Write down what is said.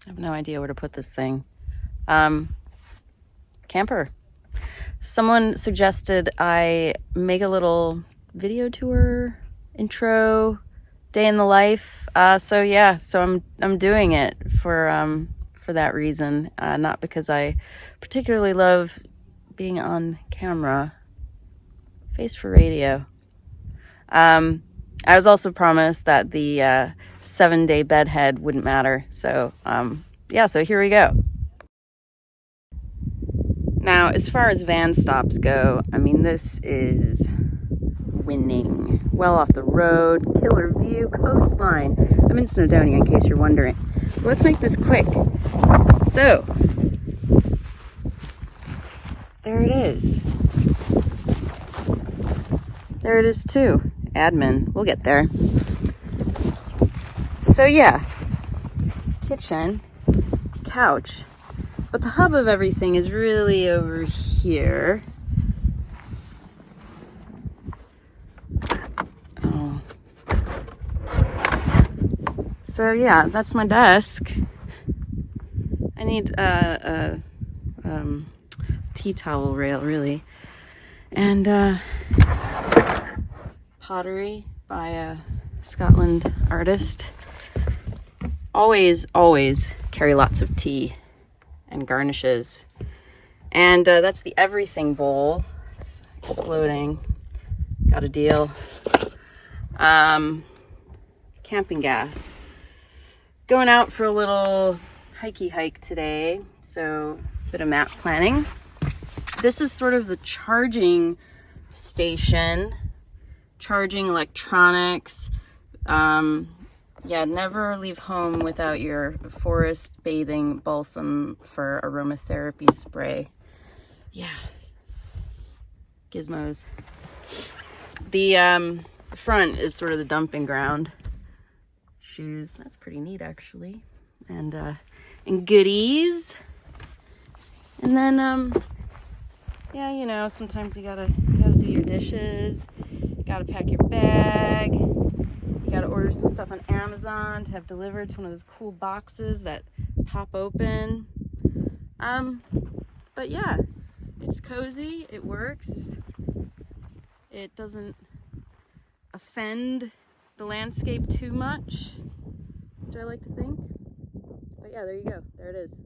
I have no idea where to put this thing. Camper. Someone suggested I make a little video tour, intro, day in the life. So yeah, so I'm doing it for that reason, not because I particularly love being on camera. Face for radio. I was also promised that the 7-day bedhead wouldn't matter. So yeah, so here we go. Now, as far as van stops go, I mean, this is winning. Well off the road, killer view, coastline. I'm in Snowdonia, in case you're wondering. But let's make this quick. So, there it is. There it is too. Admin. We'll get there. So yeah, kitchen, couch. But the hub of everything is really over here. Oh. So yeah, that's my desk. I need a tea towel rail, really. And pottery by a Scotland artist. Always carry lots of tea and garnishes. And that's the everything bowl. It's exploding. Got a deal. Camping gas. Going out for a little hikey hike today, so a bit of map planning. This is sort of the charging station, charging electronics. Yeah, never leave home without your forest bathing balsam for aromatherapy spray. Yeah, gizmos. The front is sort of the dumping ground. Shoes, that's pretty neat actually. And goodies. And then yeah, you know, sometimes you gotta do your dishes, you gotta pack your bag, you gotta order some stuff on Amazon to have delivered to one of those cool boxes that pop open. But yeah, it's cozy, it works, it doesn't offend the landscape too much, which I like to think. But yeah, there you go, there it is.